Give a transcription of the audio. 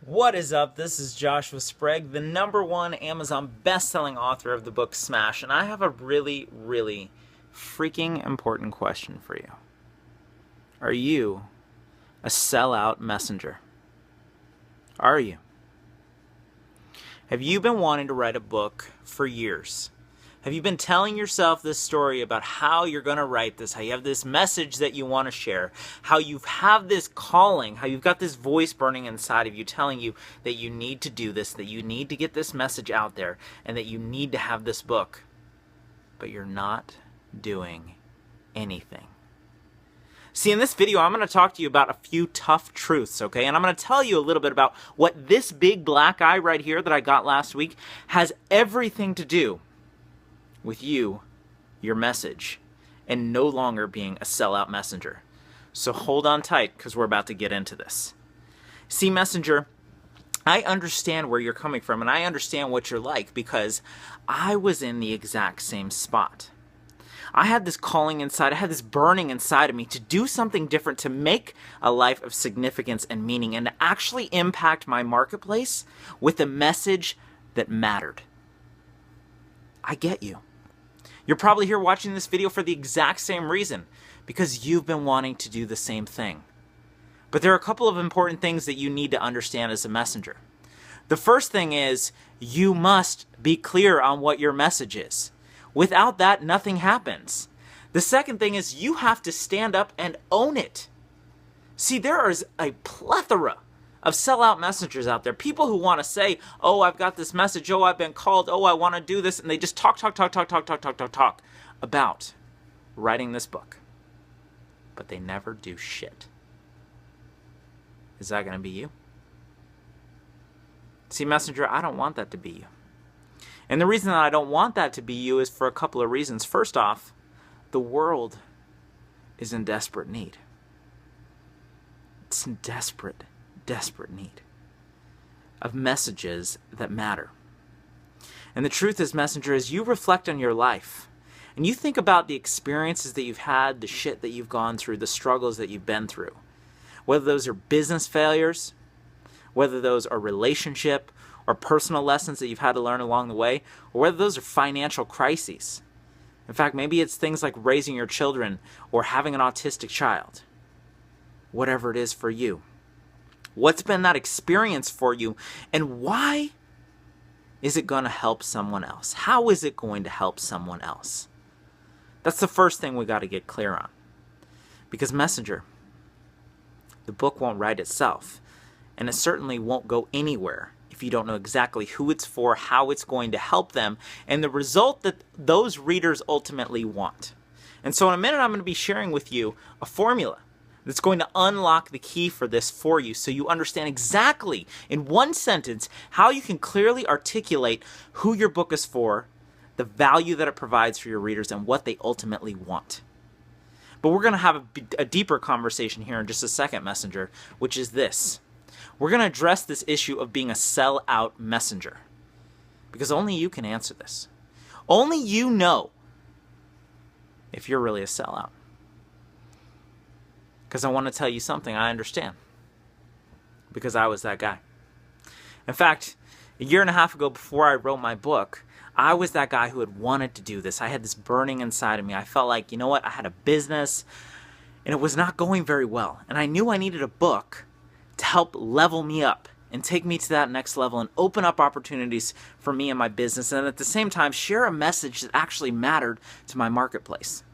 What is up? This is Joshua Sprague, the #1 Amazon best-selling author of the book Smash, and I have a really freaking important question for you. Are you a sellout messenger? Are you? Have you been wanting to write a book for years? Have you been telling yourself this story about how you're going to write this, how you have this message that you want to share, how you have this calling, how you've got this voice burning inside of you telling you that you need to do this, that you need to get this message out there, and that you need to have this book, but you're not doing anything? See, in this video, I'm going to talk to you about a few tough truths, okay? And I'm going to tell you a little bit about what this big black eye right here that I got last week has everything to do with you, your message, and no longer being a sellout messenger. So hold on tight, because we're about to get into this. See, messenger, I understand where you're coming from, and I understand what you're like, because I was in the exact same spot. I had this calling inside, I had this burning inside of me to do something different, to make a life of significance and meaning, and to actually impact my marketplace with a message that mattered. I get you. You're probably here watching this video for the exact same reason, because you've been wanting to do the same thing. But there are a couple of important things that you need to understand as a messenger. The first thing is, you must be clear on what your message is. Without that, nothing happens. The second thing is, you have to stand up and own it. See, there is a plethora of sellout messengers out there. People who want to say, oh, I've got this message, oh, I've been called, oh, I want to do this, and they just talk about writing this book. But they never do shit. Is that going to be you? See, messenger, I don't want that to be you. And the reason that I don't want that to be you is for a couple of reasons. First off, the world is in desperate need. It's in desperate need of messages that matter. And the truth is, messenger, as you reflect on your life and you think about the experiences that you've had, the shit that you've gone through, the struggles that you've been through, whether those are business failures, whether those are relationship or personal lessons that you've had to learn along the way, or whether those are financial crises. In fact, maybe it's things like raising your children or having an autistic child. Whatever it is for you. What's been that experience for you, and why is it going to help someone else? How is it going to help someone else? That's the first thing we got to get clear on. Because messenger, the book won't write itself, and it certainly won't go anywhere if you don't know exactly who it's for, how it's going to help them, and the result that those readers ultimately want. And so in a minute, I'm going to be sharing with you a formula that's going to unlock the key for this for you, so you understand exactly in one sentence how you can clearly articulate who your book is for, the value that it provides for your readers, and what they ultimately want. But we're going to have a deeper conversation here in just a second, messenger, which is this. We're going to address this issue of being a sell-out messenger, because only you can answer this. Only you know if you're really a sellout. Because I want to tell you something I understand. Because I was that guy. In fact, a year and a half ago, before I wrote my book, I was that guy who had wanted to do this. I had this burning inside of me. I felt like, you know what, I had a business, and it was not going very well. And I knew I needed a book to help level me up and take me to that next level and open up opportunities for me and my business, and at the same time, share a message that actually mattered to my marketplace.